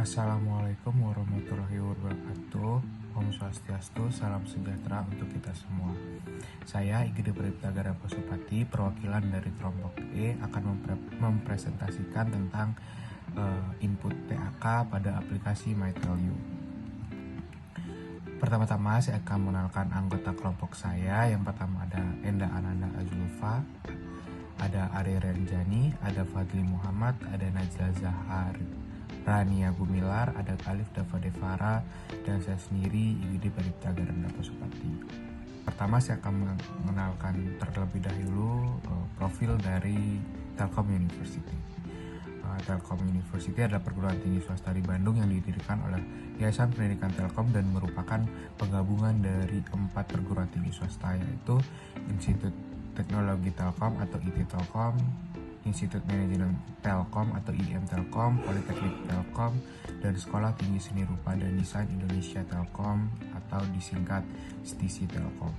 Assalamualaikum warahmatullahi wabarakatuh. Om Swastiastu, salam sejahtera untuk kita semua. Saya Igede Priptagara Pasupati, perwakilan dari kelompok E, akan mempresentasikan tentang input TAK pada aplikasi MyTellU. Pertama-tama saya akan mengenalkan anggota kelompok saya. Yang pertama ada Enda Ananda Azulfa, ada Ari Renjani, ada Fadli Muhammad, ada Najla Zahar Rania Gumilar, ada Alif Dava Devara, dan saya sendiri Igede Priptagara Pasupati. Pertama saya akan mengenalkan terlebih dahulu profil dari Telkom University. Telkom University adalah perguruan tinggi swasta di Bandung yang didirikan oleh Yayasan Pendidikan Telkom dan merupakan penggabungan dari 4 perguruan tinggi swasta, yaitu Institut Teknologi Telkom atau IT Telkom, Institut Manajemen Telkom atau IM Telkom, Politeknik Telkom, dan Sekolah Tinggi Seni Rupa dan Desain Indonesia Telkom atau disingkat STISI Telkom.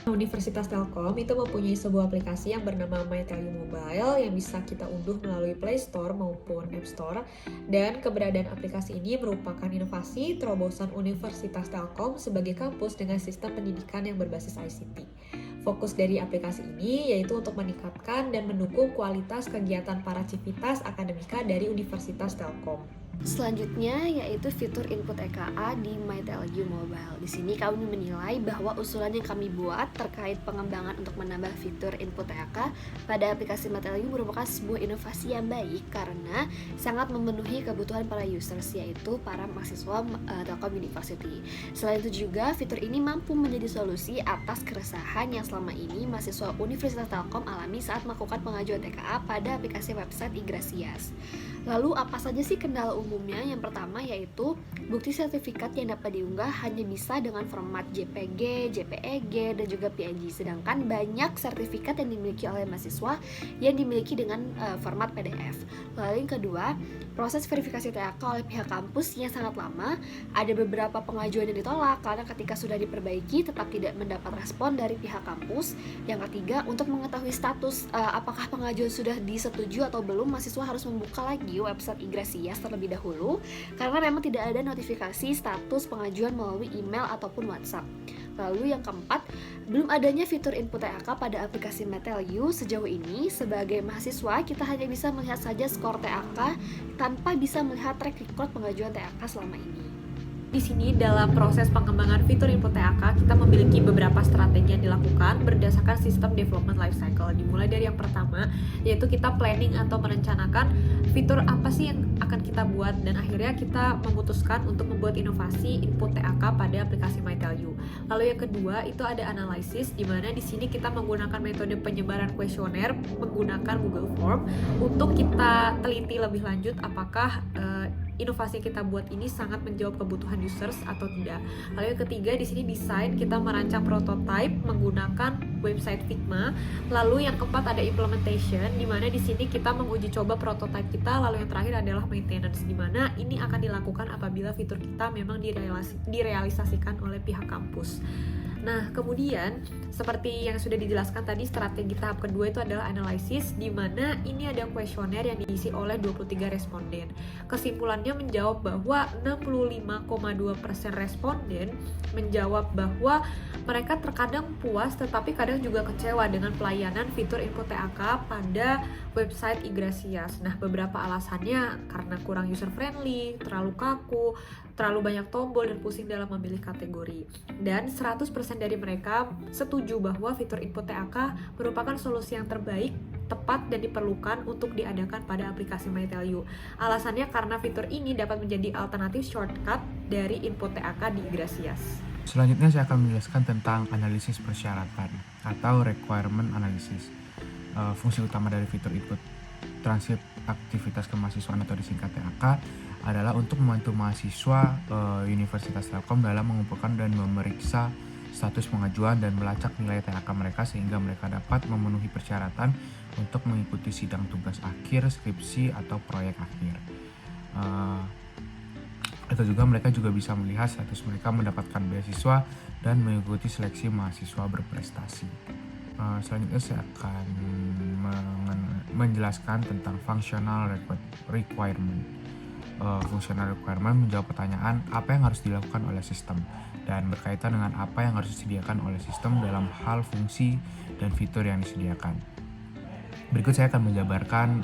Universitas Telkom itu mempunyai sebuah aplikasi yang bernama MyTellU Mobile yang bisa kita unduh melalui Play Store maupun App Store, dan keberadaan aplikasi ini merupakan inovasi terobosan Universitas Telkom sebagai kampus dengan sistem pendidikan yang berbasis ICT. Fokus dari aplikasi ini yaitu untuk meningkatkan dan mendukung kualitas kegiatan para civitas akademika dari Universitas Telkom. Selanjutnya yaitu fitur input EKA di MyTellU Mobile. Di sini kami menilai bahwa usulan yang kami buat terkait pengembangan untuk menambah fitur input EKA pada aplikasi MyTellU merupakan sebuah inovasi yang baik karena sangat memenuhi kebutuhan para users, yaitu para mahasiswa Telkom University. Selain itu juga fitur ini mampu menjadi solusi atas keresahan yang selama ini mahasiswa Universitas Telkom alami saat melakukan pengajuan EKA pada aplikasi website Igrasias. Lalu apa saja sih kendala umumnya? Yang pertama yaitu bukti sertifikat yang dapat diunggah hanya bisa dengan format JPG, JPEG, dan juga PNG. Sedangkan banyak sertifikat yang dimiliki oleh mahasiswa yang dimiliki dengan format PDF. Lalu yang kedua, proses verifikasi TAK oleh pihak kampus yang sangat lama. Ada beberapa pengajuan yang ditolak karena ketika sudah diperbaiki tetap tidak mendapat respon dari pihak kampus. Yang ketiga, untuk mengetahui status apakah pengajuan sudah disetujui atau belum, mahasiswa harus membuka lagi website Igrasias terlebih dahulu karena memang tidak ada notifikasi status pengajuan melalui email ataupun WhatsApp. Lalu yang keempat, belum adanya fitur input TAK pada aplikasi MyTellU. Sejauh ini sebagai mahasiswa kita hanya bisa melihat saja skor TAK tanpa bisa melihat track record pengajuan TAK selama ini. Di sini dalam proses pengembangan fitur input TAK kita memiliki beberapa strategi yang dilakukan berdasarkan sistem development lifecycle. Dimulai dari yang pertama yaitu kita planning atau merencanakan fitur apa sih yang akan kita buat, dan akhirnya kita memutuskan untuk membuat inovasi input TAK pada aplikasi MyTellU. Lalu yang kedua itu ada analisis, di mana di sini kita menggunakan metode penyebaran kuesioner menggunakan Google Form untuk kita teliti lebih lanjut apakah inovasi yang kita buat ini sangat menjawab kebutuhan users atau tidak. Lalu yang ketiga di sini desain, kita merancang prototype menggunakan website Figma. Lalu yang keempat ada implementation, di mana di sini kita menguji coba prototype kita. Lalu yang terakhir adalah maintenance, di mana ini akan dilakukan apabila fitur kita memang direalisasikan oleh pihak kampus. Nah, kemudian seperti yang sudah dijelaskan tadi, strategi tahap kedua itu adalah analisis, di mana ini ada kuesioner yang diisi oleh 23 responden. Kesimpulannya menjawab bahwa 65,2% responden menjawab bahwa mereka terkadang puas tetapi kadang juga kecewa dengan pelayanan fitur input TAK pada website Igrasias. Nah, beberapa alasannya karena kurang user friendly, terlalu kaku, terlalu banyak tombol, dan pusing dalam memilih kategori. Dan 100% dari mereka setuju bahwa fitur input TAK merupakan solusi yang terbaik, tepat, dan diperlukan untuk diadakan pada aplikasi MyTellU. Alasannya karena fitur ini dapat menjadi alternatif shortcut dari input TAK di Igrasias. Selanjutnya saya akan menjelaskan tentang analisis persyaratan atau requirement analysis. Fungsi utama dari fitur input transkrip aktivitas kemahasiswaan atau disingkat TAK adalah untuk membantu mahasiswa Universitas Telkom dalam mengumpulkan dan memeriksa status pengajuan dan melacak nilai TAK mereka sehingga mereka dapat memenuhi persyaratan untuk mengikuti sidang tugas akhir, skripsi, atau proyek akhir. Atau juga mereka juga bisa melihat status mereka mendapatkan beasiswa dan mengikuti seleksi mahasiswa berprestasi. Selanjutnya saya akan menjelaskan tentang functional requirement. functional requirement menjawab pertanyaan apa yang harus dilakukan oleh sistem dan berkaitan dengan apa yang harus disediakan oleh sistem dalam hal fungsi dan fitur yang disediakan. Berikut saya akan menjabarkan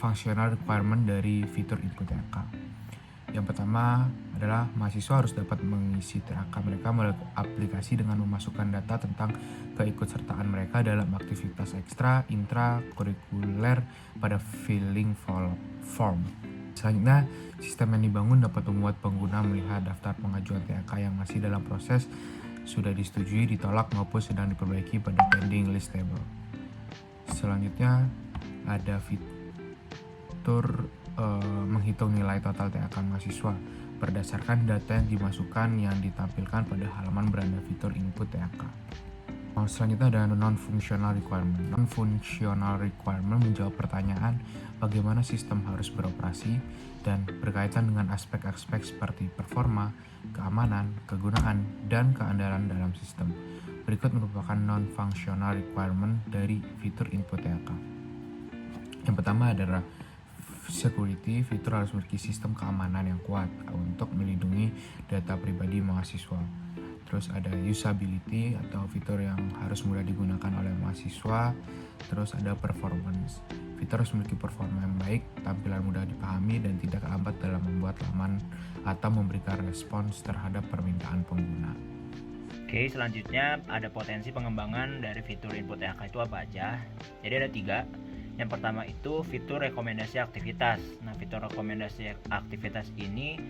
functional requirement dari fitur input TAK. Yang pertama adalah mahasiswa harus dapat mengisi TAK mereka melalui aplikasi dengan memasukkan data tentang keikutsertaan mereka dalam aktivitas ekstra, intra, kurikuler pada filling form. Selanjutnya, sistem yang dibangun dapat membuat pengguna melihat daftar pengajuan TAK yang masih dalam proses, sudah disetujui, ditolak, maupun sedang diperbaiki pada pending list table. Selanjutnya, ada fitur menghitung nilai total TAK mahasiswa berdasarkan data yang dimasukkan yang ditampilkan pada halaman beranda fitur input TAK. Selanjutnya ada non-functional requirement. Non-functional requirement menjawab pertanyaan bagaimana sistem harus beroperasi dan berkaitan dengan aspek-aspek seperti performa, keamanan, kegunaan, dan keandalan dalam sistem. Berikut merupakan non-functional requirement dari fitur input TAK. Yang pertama adalah security. Fitur harus memiliki sistem keamanan yang kuat untuk melindungi data pribadi mahasiswa. Terus ada usability atau fitur yang harus mudah digunakan oleh mahasiswa. Terus ada performance. Fitur harus memiliki performa yang baik, tampilan mudah dipahami, dan tidak lambat dalam membuat laman atau memberikan respons terhadap permintaan pengguna. Oke, selanjutnya ada potensi pengembangan dari fitur input TAK itu apa aja. Jadi ada 3. Yang pertama itu fitur rekomendasi aktivitas. Nah, fitur rekomendasi aktivitas ini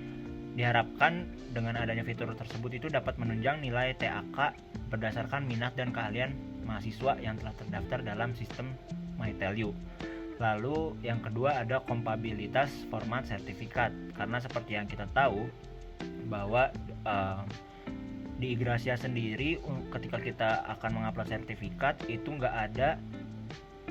diharapkan dengan adanya fitur tersebut itu dapat menunjang nilai TAK berdasarkan minat dan keahlian mahasiswa yang telah terdaftar dalam sistem MyTelU. Lalu yang kedua ada kompatibilitas format sertifikat. Karena seperti yang kita tahu bahwa di Igracia sendiri ketika kita akan mengupload sertifikat itu nggak ada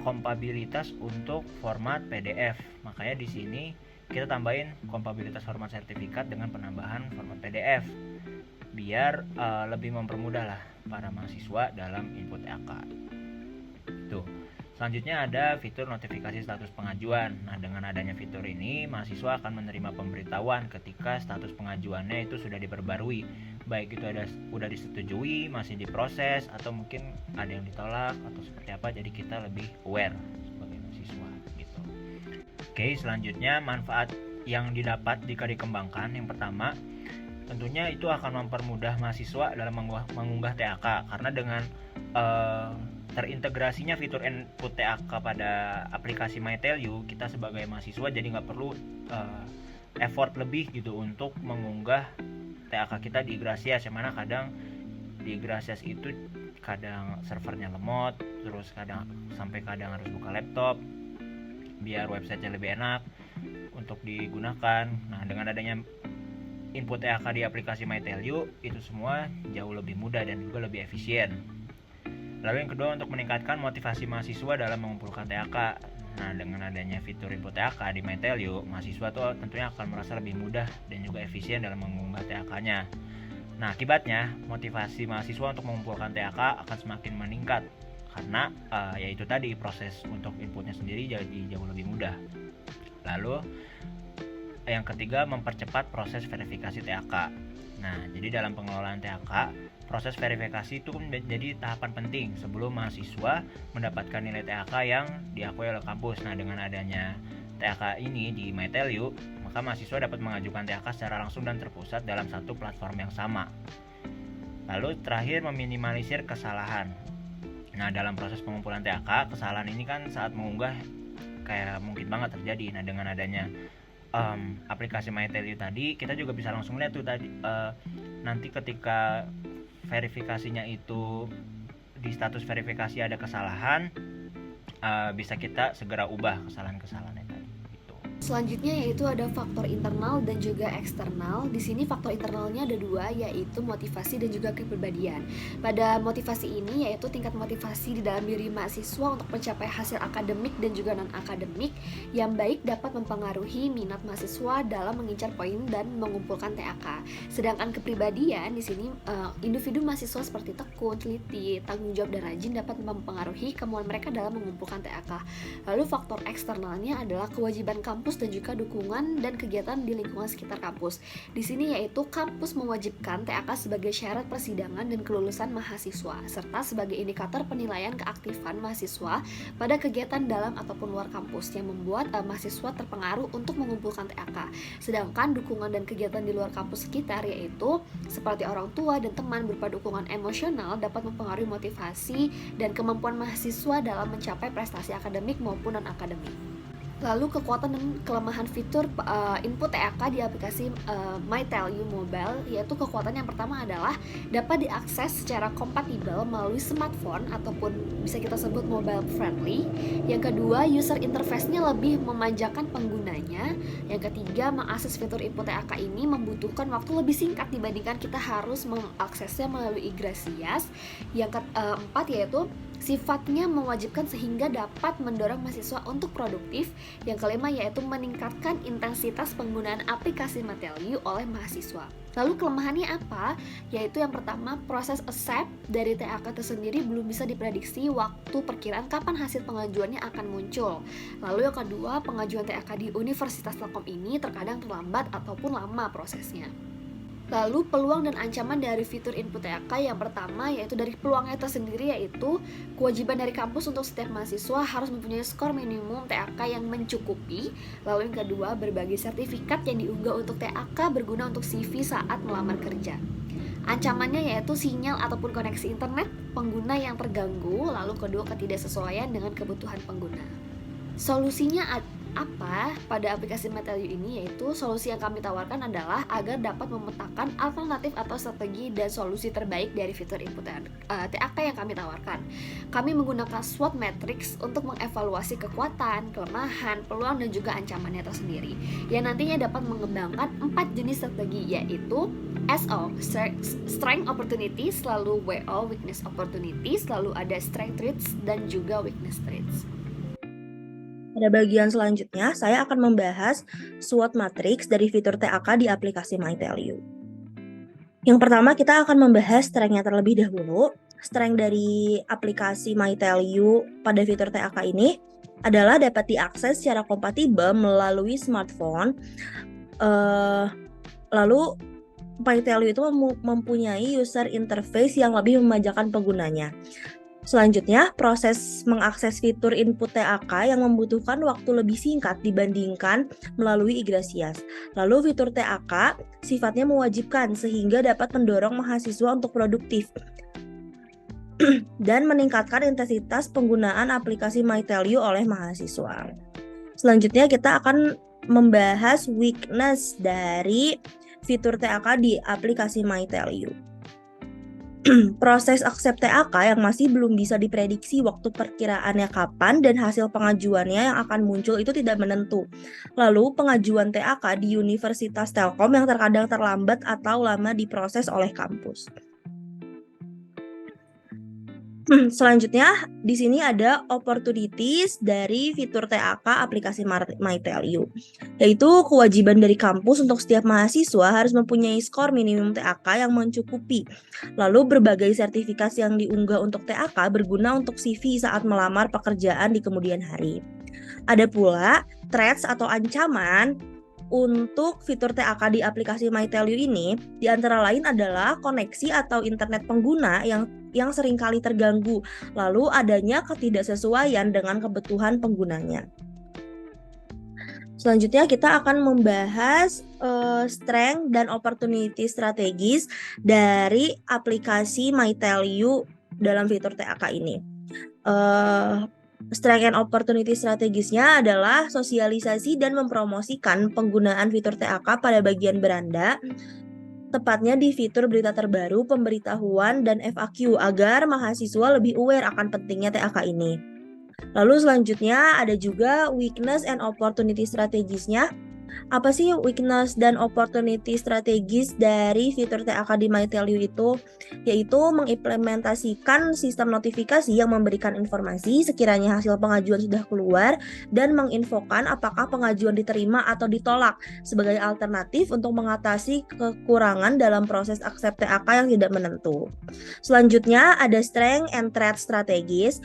kompatibilitas untuk format PDF. Makanya di sini kita tambahin kompatibilitas format sertifikat dengan penambahan format PDF biar lebih mempermudah lah para mahasiswa dalam input TAK. Tuh. Selanjutnya ada fitur notifikasi status pengajuan. Nah, dengan adanya fitur ini, mahasiswa akan menerima pemberitahuan ketika status pengajuannya itu sudah diperbarui. Baik itu udah disetujui, masih diproses, atau mungkin ada yang ditolak atau seperti apa. Jadi kita lebih aware sebagai mahasiswa gitu. Oke, selanjutnya manfaat yang didapat jika dikembangkan. Yang pertama, tentunya itu akan mempermudah mahasiswa dalam mengunggah TAK karena dengan terintegrasinya fitur input TAK pada aplikasi MyTelU, kita sebagai mahasiswa jadi nggak perlu effort lebih gitu untuk mengunggah TAK kita di Igracias, yang mana kadang di Igracias itu kadang servernya lemot, terus kadang harus buka laptop biar websitenya lebih enak untuk digunakan. Nah, dengan adanya input TAK di aplikasi MyTelU, itu semua jauh lebih mudah dan juga lebih efisien. Lalu yang kedua, untuk meningkatkan motivasi mahasiswa dalam mengumpulkan TAK. Nah, dengan adanya fitur input TAK di MyTelU, mahasiswa tuh tentunya akan merasa lebih mudah dan juga efisien dalam mengunggah TAK-nya. Nah, akibatnya motivasi mahasiswa untuk mengumpulkan TAK akan semakin meningkat karena yaitu tadi proses untuk inputnya sendiri jadi jauh lebih mudah. Lalu yang ketiga, mempercepat proses verifikasi TAK. Nah, jadi dalam pengelolaan TAK, proses verifikasi itu menjadi tahapan penting sebelum mahasiswa mendapatkan nilai TAK yang diakui oleh kampus. Nah, dengan adanya TAK ini di MyTelU, maka mahasiswa dapat mengajukan TAK secara langsung dan terpusat dalam satu platform yang sama. Lalu terakhir, meminimalisir kesalahan. Nah, dalam proses pengumpulan TAK, kesalahan ini kan saat mengunggah kayak mungkin banget terjadi. Nah, dengan adanya aplikasi MyTelU tadi, kita juga bisa langsung lihat tuh tadi nanti ketika verifikasinya itu di status verifikasi ada kesalahan, bisa kita segera ubah kesalahan-kesalahannya tadi gitu. Selanjutnya yaitu ada faktor internal dan juga eksternal. Di sini faktor internalnya ada 2, yaitu motivasi dan juga kepribadian. Pada motivasi ini yaitu tingkat motivasi di dalam diri mahasiswa untuk mencapai hasil akademik dan juga non-akademik yang baik dapat mempengaruhi minat mahasiswa dalam mengincar poin dan mengumpulkan TAK. Sedangkan kepribadian di sini individu mahasiswa seperti tekun, teliti, tanggung jawab dan rajin dapat mempengaruhi kemauan mereka dalam mengumpulkan TAK. Lalu faktor eksternalnya adalah kewajiban kampus kampus dan juga dukungan dan kegiatan di lingkungan sekitar kampus. Di sini yaitu kampus mewajibkan TAK sebagai syarat persidangan dan kelulusan mahasiswa, serta sebagai indikator penilaian keaktifan mahasiswa pada kegiatan dalam ataupun luar kampus yang membuat mahasiswa terpengaruh untuk mengumpulkan TAK. Sedangkan dukungan dan kegiatan di luar kampus sekitar yaitu seperti orang tua dan teman berupa dukungan emosional dapat mempengaruhi motivasi dan kemampuan mahasiswa dalam mencapai prestasi akademik maupun non-akademik. Lalu kekuatan dan kelemahan fitur input TAK di aplikasi MyTelU Mobile, yaitu kekuatan yang pertama adalah dapat diakses secara kompatibel melalui smartphone ataupun bisa kita sebut mobile friendly. Yang kedua, user interface-nya lebih memanjakan penggunanya. Yang ketiga, mengakses fitur input TAK ini membutuhkan waktu lebih singkat dibandingkan kita harus mengaksesnya melalui Ygrasias. Yang keempat yaitu sifatnya mewajibkan sehingga dapat mendorong mahasiswa untuk produktif. Yang kelima yaitu meningkatkan intensitas penggunaan aplikasi MyTelU oleh mahasiswa. Lalu kelemahannya apa? Yaitu yang pertama, proses accept dari TAK tersendiri belum bisa diprediksi waktu perkiraan kapan hasil pengajuannya akan muncul. Lalu yang kedua, pengajuan TAK di Universitas Telkom ini terkadang terlambat ataupun lama prosesnya. Lalu peluang dan ancaman dari fitur input TAK yang pertama yaitu dari peluangnya tersendiri, yaitu kewajiban dari kampus untuk setiap mahasiswa harus mempunyai skor minimum TAK yang mencukupi. Lalu yang kedua, berbagai sertifikat yang diunggah untuk TAK berguna untuk CV saat melamar kerja. Ancamannya yaitu sinyal ataupun koneksi internet pengguna yang terganggu. Lalu kedua, ketidaksesuaian dengan kebutuhan pengguna. Solusinya apa pada aplikasi MyTelU ini? Yaitu solusi yang kami tawarkan adalah agar dapat memetakan alternatif atau strategi dan solusi terbaik dari fitur input TAK yang kami tawarkan. Kami menggunakan SWOT matrix untuk mengevaluasi kekuatan, kelemahan, peluang dan juga ancamannya tersendiri, yang nantinya dapat mengembangkan 4 jenis strategi, yaitu SO, Strength Opportunities, lalu WO, Weakness Opportunities, lalu ada Strength Traits dan juga Weakness Traits. Pada bagian selanjutnya, saya akan membahas SWOT matrix dari fitur TAK di aplikasi MyTelU. Yang pertama, kita akan membahas strength-nya terlebih dahulu. Strength dari aplikasi MyTelU pada fitur TAK ini adalah dapat diakses secara kompatibel melalui smartphone. Lalu MyTelU itu mempunyai user interface yang lebih memanjakan penggunanya. Selanjutnya, proses mengakses fitur input TAK yang membutuhkan waktu lebih singkat dibandingkan melalui Ygrasias. Lalu fitur TAK sifatnya mewajibkan sehingga dapat mendorong mahasiswa untuk produktif dan meningkatkan intensitas penggunaan aplikasi MyTelU oleh mahasiswa. Selanjutnya kita akan membahas weakness dari fitur TAK di aplikasi MyTelU. Proses accept TAK yang masih belum bisa diprediksi waktu perkiraannya kapan dan hasil pengajuannya yang akan muncul itu tidak menentu. Lalu pengajuan TAK di Universitas Telkom yang terkadang terlambat atau lama diproses oleh kampus. Selanjutnya di sini ada opportunities dari fitur TAK aplikasi MyTelU, yaitu kewajiban dari kampus untuk setiap mahasiswa harus mempunyai skor minimum TAK yang mencukupi. Lalu berbagai sertifikasi yang diunggah untuk TAK berguna untuk CV saat melamar pekerjaan di kemudian hari. Ada pula threats atau ancaman untuk fitur TAK di aplikasi MyTelU ini, di antara lain adalah koneksi atau internet pengguna yang seringkali terganggu, lalu adanya ketidaksesuaian dengan kebutuhan penggunanya. Selanjutnya kita akan membahas strength dan opportunity strategis dari aplikasi MyTelU dalam fitur TAK ini. Strength and opportunity strategisnya adalah sosialisasi dan mempromosikan penggunaan fitur TAK pada bagian beranda, tepatnya di fitur berita terbaru, pemberitahuan, dan FAQ agar mahasiswa lebih aware akan pentingnya TAK ini. Lalu selanjutnya ada juga weakness and opportunity strategisnya. Apa sih weakness dan opportunity strategis dari fitur TAK di MyTelU itu? Yaitu mengimplementasikan sistem notifikasi yang memberikan informasi sekiranya hasil pengajuan sudah keluar dan menginfokan apakah pengajuan diterima atau ditolak sebagai alternatif untuk mengatasi kekurangan dalam proses accept TAK yang tidak menentu. Selanjutnya ada strength and threat strategis.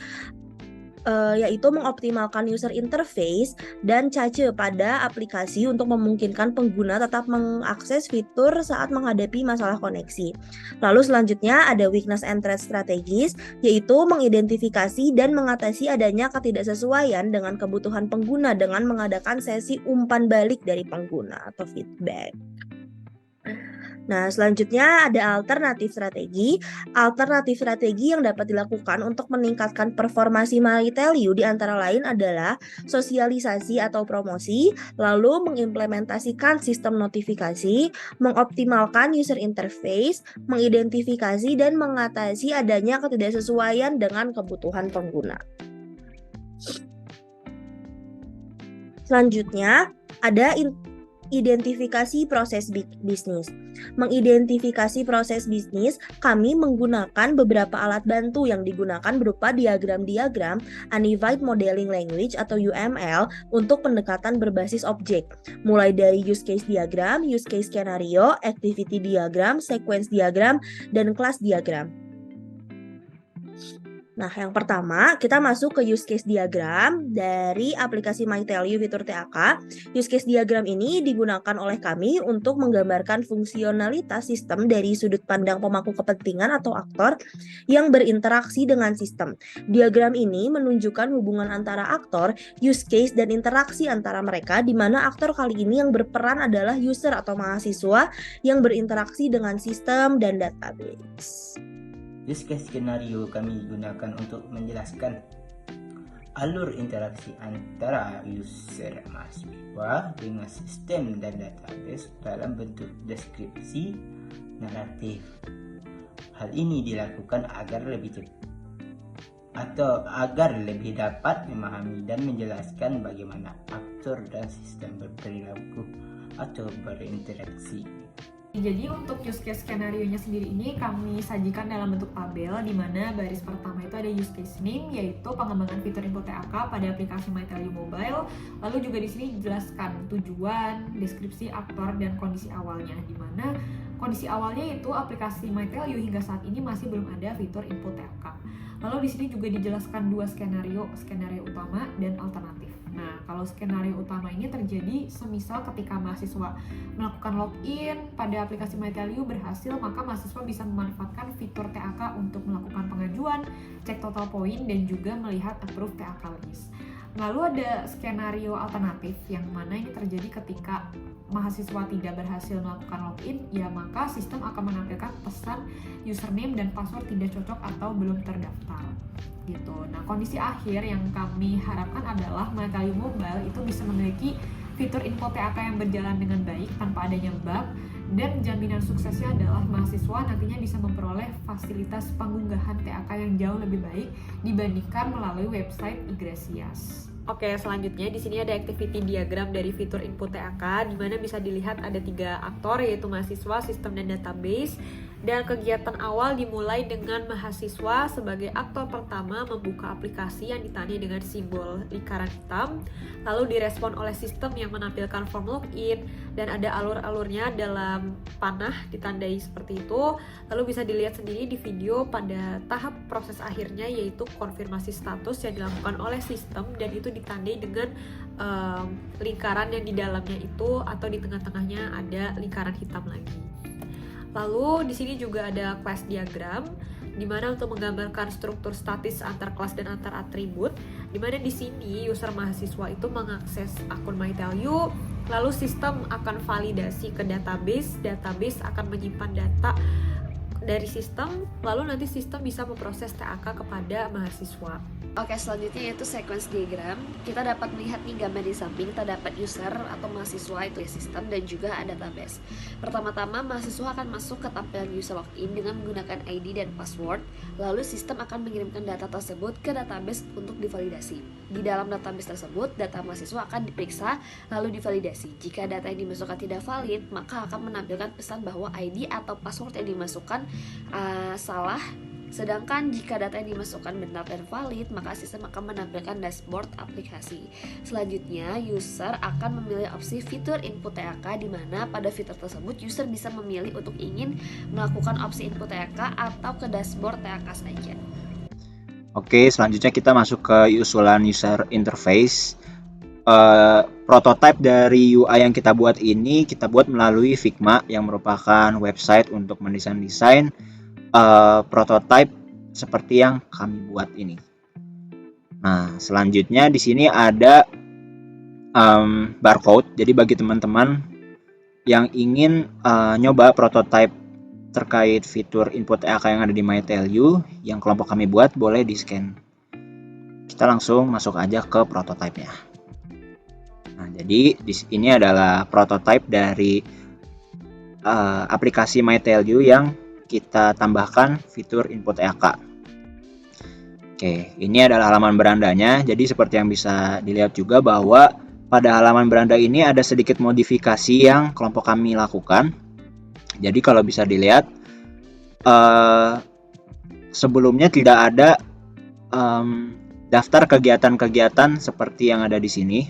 yaitu mengoptimalkan user interface dan cache pada aplikasi untuk memungkinkan pengguna tetap mengakses fitur saat menghadapi masalah koneksi. Lalu selanjutnya ada weakness and threat strategies, yaitu mengidentifikasi dan mengatasi adanya ketidaksesuaian dengan kebutuhan pengguna dengan mengadakan sesi umpan balik dari pengguna atau feedback. Nah, selanjutnya ada alternatif strategi. Alternatif strategi yang dapat dilakukan untuk meningkatkan performasi MyTelU di antara lain adalah sosialisasi atau promosi, lalu mengimplementasikan sistem notifikasi, mengoptimalkan user interface, mengidentifikasi dan mengatasi adanya ketidaksesuaian dengan kebutuhan pengguna. Selanjutnya, ada identifikasi proses bisnis. Mengidentifikasi proses bisnis, kami menggunakan beberapa alat bantu yang digunakan berupa diagram-diagram, Unified Modeling Language atau UML untuk pendekatan berbasis objek. Mulai dari use case diagram, use case skenario, activity diagram, sequence diagram, dan class diagram. Nah, yang pertama, kita masuk ke use case diagram dari aplikasi MyTelU fitur TAK. Use case diagram ini digunakan oleh kami untuk menggambarkan fungsionalitas sistem dari sudut pandang pemangku kepentingan atau aktor yang berinteraksi dengan sistem. Diagram ini menunjukkan hubungan antara aktor, use case, dan interaksi antara mereka, di mana aktor kali ini yang berperan adalah user atau mahasiswa yang berinteraksi dengan sistem dan database. Use case skenario kami gunakan untuk menjelaskan alur interaksi antara user mahasiswa dengan sistem dan database dalam bentuk deskripsi naratif. Hal ini dilakukan agar lebih cepat atau agar lebih dapat memahami dan menjelaskan bagaimana aktor dan sistem berperilaku atau berinteraksi. Jadi untuk use case skenario-nya sendiri ini kami sajikan dalam bentuk tabel, di mana baris pertama itu ada use case name, yaitu pengembangan fitur input TAK pada aplikasi MyTelU Mobile. Lalu juga di sini dijelaskan tujuan, deskripsi aktor, dan kondisi awalnya, di mana kondisi awalnya itu aplikasi MyTelU hingga saat ini masih belum ada fitur input TAK. Lalu di sini juga dijelaskan dua skenario utama dan alternatif. Nah, kalau skenario utama ini terjadi semisal ketika mahasiswa melakukan login pada aplikasi MyTelU berhasil, maka mahasiswa bisa memanfaatkan fitur TAK untuk melakukan pengajuan, cek total poin, dan juga melihat approve TAK list. Lalu ada skenario alternatif yang mana ini terjadi ketika mahasiswa tidak berhasil melakukan login, ya maka sistem akan menampilkan pesan username dan password tidak cocok atau belum terdaftar gitu. Nah, kondisi akhir yang kami harapkan adalah MyTelU Mobile itu bisa memiliki fitur info TAK yang berjalan dengan baik tanpa adanya bug, dan jaminan suksesnya adalah mahasiswa nantinya bisa memperoleh fasilitas pengunggahan TAK yang jauh lebih baik dibandingkan melalui website Igresias. Oke, selanjutnya di sini ada activity diagram dari fitur input TAK, di mana bisa dilihat ada 3 aktor, yaitu mahasiswa, sistem, dan database. Dan kegiatan awal dimulai dengan mahasiswa sebagai aktor pertama membuka aplikasi yang ditandai dengan simbol lingkaran hitam, lalu direspon oleh sistem yang menampilkan form login, dan ada alur-alurnya dalam panah ditandai seperti itu. Lalu bisa dilihat sendiri di video pada tahap proses akhirnya, yaitu konfirmasi status yang dilakukan oleh sistem, dan itu ditandai dengan lingkaran yang di dalamnya itu, atau di tengah-tengahnya ada lingkaran hitam lagi. Lalu di sini juga ada class diagram, di mana untuk menggambarkan struktur statis antar kelas dan antar atribut, di mana di sini user mahasiswa itu mengakses akun MyTelU, lalu sistem akan validasi ke database akan menyimpan data dari sistem, lalu nanti sistem bisa memproses TAK kepada mahasiswa. Oke, selanjutnya yaitu sequence diagram. Kita dapat melihat nih gambar di samping, terdapat user atau mahasiswa itu ya sistem, dan juga ada database. Pertama-tama mahasiswa akan masuk ke tampilan user login dengan menggunakan ID dan password. Lalu sistem akan mengirimkan data tersebut ke database untuk divalidasi. Di dalam database tersebut, data mahasiswa akan diperiksa lalu divalidasi. Jika data yang dimasukkan tidak valid, maka akan menampilkan pesan bahwa ID atau password yang dimasukkan salah. Sedangkan jika data yang dimasukkan benar dan valid, maka sistem akan menampilkan dashboard aplikasi. Selanjutnya, user akan memilih opsi fitur input TAK, di mana pada fitur tersebut user bisa memilih untuk ingin melakukan opsi input TAK atau ke dashboard TAK saja. Oke, selanjutnya kita masuk ke usulan user interface. Prototipe dari UI yang kita buat ini kita buat melalui Figma yang merupakan website untuk mendesain prototipe seperti yang kami buat ini. Nah, selanjutnya di sini ada barcode. Jadi bagi teman-teman yang ingin nyoba prototipe terkait fitur input TAK yang ada di MyTelU yang kelompok kami buat, boleh di scan. Kita langsung masuk aja ke prototipe-nya. Nah, jadi ini adalah prototipe dari aplikasi MyTelU yang kita tambahkan fitur input TAK. Oke, ini adalah halaman berandanya. Jadi seperti yang bisa dilihat juga bahwa pada halaman beranda ini ada sedikit modifikasi yang kelompok kami lakukan. Jadi kalau bisa dilihat sebelumnya tidak ada daftar kegiatan-kegiatan seperti yang ada di sini.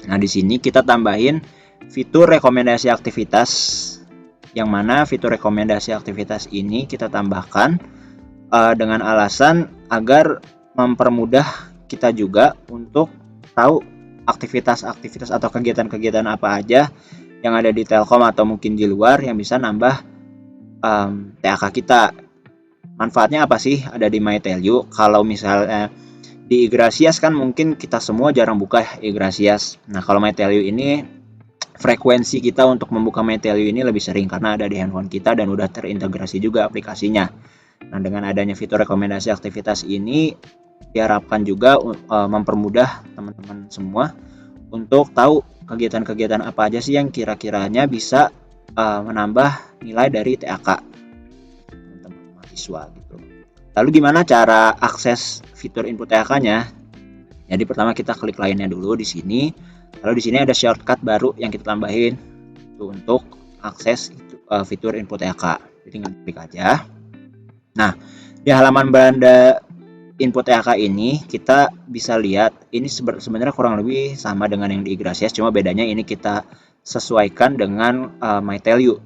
Nah, di sini kita tambahin fitur rekomendasi aktivitas, yang mana fitur rekomendasi aktivitas ini kita tambahkan dengan alasan agar mempermudah kita juga untuk tahu aktivitas-aktivitas atau kegiatan-kegiatan apa aja yang ada di Telkom atau mungkin di luar yang bisa nambah TAK kita. Manfaatnya apa sih ada di MyTelU? Kalau misalnya di Ygrasias kan mungkin kita semua jarang buka Ygrasias. Nah, kalau MyTelU ini frekuensi kita untuk membuka MyTelU ini lebih sering karena ada di handphone kita dan udah terintegrasi juga aplikasinya. Nah, dengan adanya fitur rekomendasi aktivitas ini diharapkan juga mempermudah teman-teman semua untuk tahu kegiatan-kegiatan apa aja sih yang kira-kiranya bisa menambah nilai dari TAK teman-teman mahasiswa gitu. Lalu gimana cara akses fitur input TAK-nya? Jadi pertama kita klik lainnya dulu di sini. Lalu di sini ada shortcut baru yang kita tambahin untuk akses fitur input TAK. Jadi tinggal klik aja. Nah, di halaman beranda input TAK ini kita bisa lihat ini sebenarnya kurang lebih sama dengan yang di Ygrasias, cuma bedanya ini kita sesuaikan dengan MyTelU.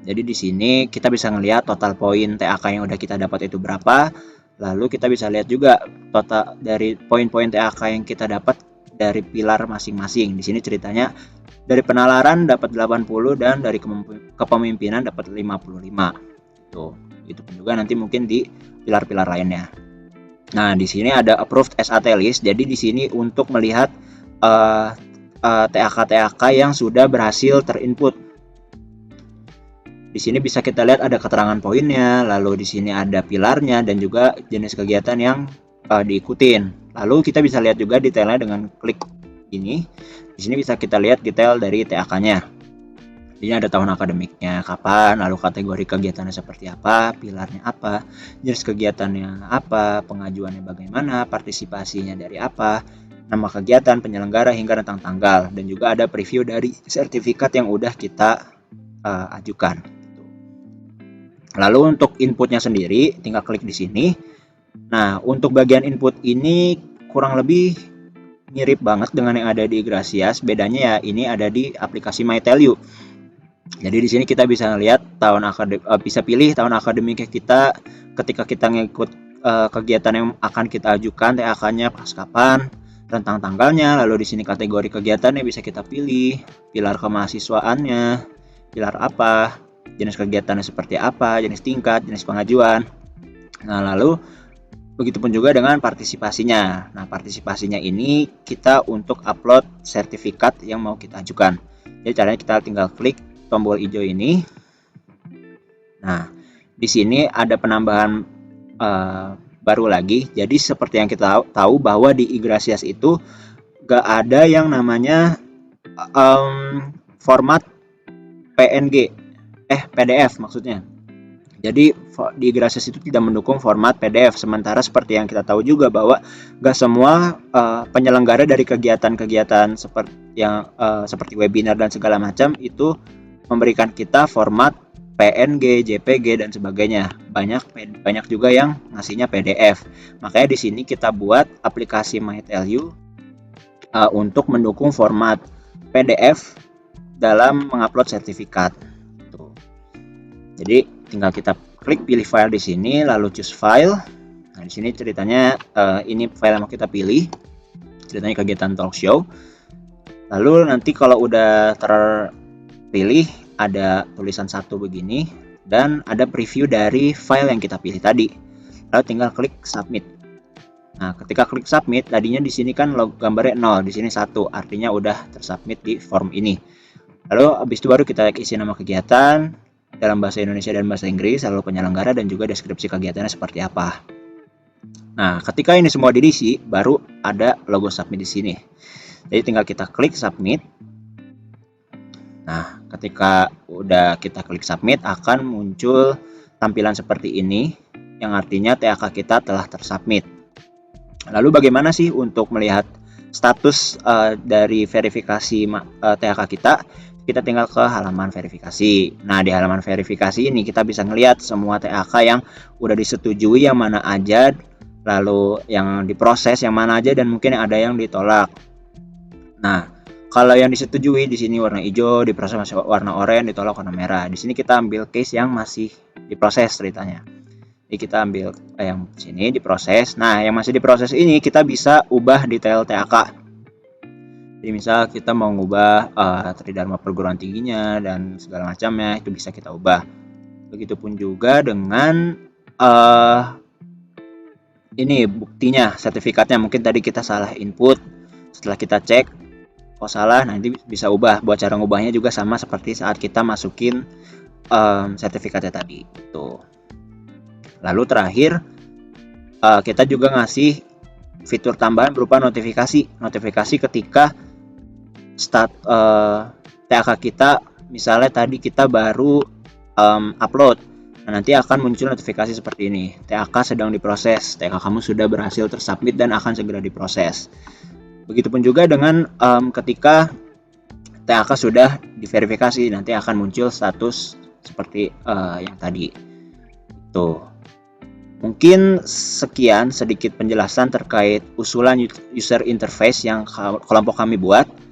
Jadi di sini kita bisa ngelihat total poin TAK yang udah kita dapat itu berapa. Lalu kita bisa lihat juga total dari poin-poin TAK yang kita dapat dari pilar masing-masing. Di sini ceritanya dari penalaran dapat 80 dan dari kepemimpinan dapat 55. Tuh, itu pun juga nanti mungkin di pilar-pilar lainnya. Nah, di sini ada approved as a list. Jadi di sini untuk melihat TAK yang sudah berhasil terinput. Di sini bisa kita lihat ada keterangan poinnya, lalu di sini ada pilarnya dan juga jenis kegiatan yang diikutin. Lalu kita bisa lihat juga detailnya dengan klik ini. Di sini bisa kita lihat detail dari TAK-nya. Ini ada tahun akademiknya kapan, lalu kategori kegiatannya seperti apa, pilarnya apa, jenis kegiatannya apa, pengajuannya bagaimana, partisipasinya dari apa, nama kegiatan, penyelenggara hingga rentang tanggal, dan juga ada preview dari sertifikat yang udah kita ajukan. Lalu untuk inputnya sendiri, tinggal klik di sini. Nah, untuk bagian input ini kurang lebih mirip banget dengan yang ada di Ygrasias. Bedanya ya ini ada di aplikasi MyTelU. Jadi di sini kita bisa lihat bisa pilih tahun akademiknya kita ketika kita ngikut kegiatan yang akan kita ajukan, TAK-nya pas kapan, rentang tanggalnya, lalu di sini kategori kegiatannya bisa kita pilih, pilar kemahasiswaannya, pilar apa, jenis kegiatannya seperti apa, jenis tingkat, jenis pengajuan. Nah, lalu begitupun juga dengan partisipasinya. Nah, partisipasinya ini kita untuk upload sertifikat yang mau kita ajukan. Jadi caranya kita tinggal klik tombol hijau ini. Nah, di sini ada penambahan baru lagi. Jadi seperti yang kita tahu bahwa di Ygrasias itu gak ada yang namanya format PDF maksudnya. Jadi di Ygrasias itu tidak mendukung format PDF. Sementara seperti yang kita tahu juga bahwa gak semua penyelenggara dari kegiatan-kegiatan seperti webinar dan segala macam itu memberikan kita format PNG, JPG dan sebagainya. Banyak juga yang ngasihnya PDF. Makanya di sini kita buat aplikasi MyTelU untuk mendukung format PDF dalam mengupload sertifikat. Jadi tinggal kita klik pilih file di sini, lalu choose file. Nah, Nah, di sini ceritanya ini file yang mau kita pilih. Ceritanya kegiatan talk show. Lalu nanti kalau udah terpilih ada tulisan satu begini dan ada preview dari file yang kita pilih tadi. Lalu tinggal klik submit. Nah, ketika klik submit, tadinya di sini kan gambarnya 0, di sini 1, artinya udah tersubmit di form ini. Lalu habis itu baru kita isi nama kegiatan dalam bahasa Indonesia dan bahasa Inggris, lalu penyelenggara dan juga deskripsi kegiatannya seperti apa. Nah, ketika ini semua diisi, baru ada logo submit di sini. Jadi tinggal kita klik submit. Nah, ketika udah kita klik submit akan muncul tampilan seperti ini yang artinya TAK kita telah tersubmit. Lalu bagaimana sih untuk melihat status dari verifikasi TAK kita? Kita tinggal ke halaman verifikasi. Nah, di halaman verifikasi ini kita bisa ngelihat semua TAK yang udah disetujui yang mana aja, lalu yang diproses yang mana aja, dan mungkin ada yang ditolak. Nah, kalau yang disetujui di sini warna hijau, diproses masih warna oranye, ditolak warna merah. Di sini kita ambil case yang masih diproses ceritanya. Jadi kita ambil yang sini diproses. Nah, yang masih diproses ini kita bisa ubah detail TAK. Jadi misal kita mau ngubah tridharma perguruan tingginya dan segala macamnya, itu bisa kita ubah. Begitupun juga dengan ini buktinya, sertifikatnya. Mungkin tadi kita salah input, setelah kita cek salah, nanti bisa ubah. Buat cara ngubahnya juga sama seperti saat kita masukin sertifikatnya tadi. Tuh. Lalu terakhir kita juga ngasih fitur tambahan berupa notifikasi. Notifikasi ketika TAK kita, misalnya tadi kita baru upload. Nah, nanti akan muncul notifikasi seperti ini. TAK sedang diproses. TAK kamu sudah berhasil tersubmit dan akan segera diproses. Begitupun juga dengan ketika TAK sudah diverifikasi, nanti akan muncul status seperti yang tadi. Tuh. Mungkin sekian sedikit penjelasan terkait usulan user interface yang kelompok kami buat.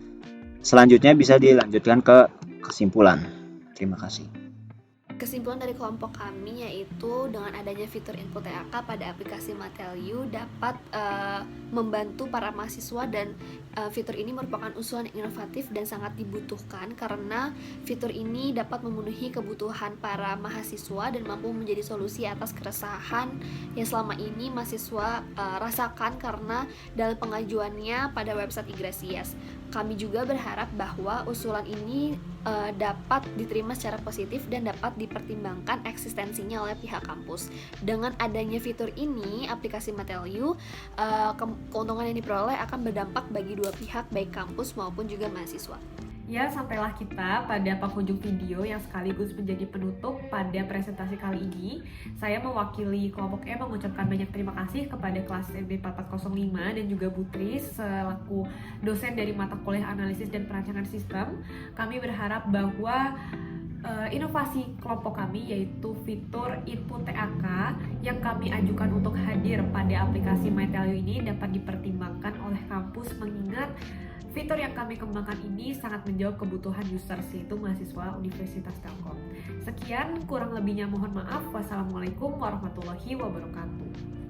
Selanjutnya bisa dilanjutkan ke kesimpulan. Terima kasih. Kesimpulan dari kelompok kami yaitu dengan adanya fitur input TAK pada aplikasi MyTelU dapat membantu para mahasiswa, dan fitur ini merupakan usulan yang inovatif dan sangat dibutuhkan karena fitur ini dapat memenuhi kebutuhan para mahasiswa dan mampu menjadi solusi atas keresahan yang selama ini mahasiswa rasakan karena dalam pengajuannya pada website Igrasias. Kami juga berharap bahwa usulan ini dapat diterima secara positif dan dapat dipertimbangkan eksistensinya oleh pihak kampus. Dengan adanya fitur ini, aplikasi MyTelU, keuntungan yang diperoleh akan berdampak bagi dua pihak, baik kampus maupun juga mahasiswa. Ya, sampailah kita pada penghujung video yang sekaligus menjadi penutup pada presentasi kali ini. Saya mewakili kelompok E mengucapkan banyak terima kasih kepada kelas MB 4405 dan juga Butris selaku dosen dari mata kuliah analisis dan perancangan sistem. Kami berharap bahwa inovasi kelompok kami yaitu fitur input TAK yang kami ajukan untuk hadir pada aplikasi MyTelU ini dapat dipertimbangkan oleh kampus, mengingat fitur yang kami kembangkan ini sangat menjawab kebutuhan users, yaitu mahasiswa Universitas Telkom. Sekian, kurang lebihnya mohon maaf. Wassalamualaikum warahmatullahi wabarakatuh.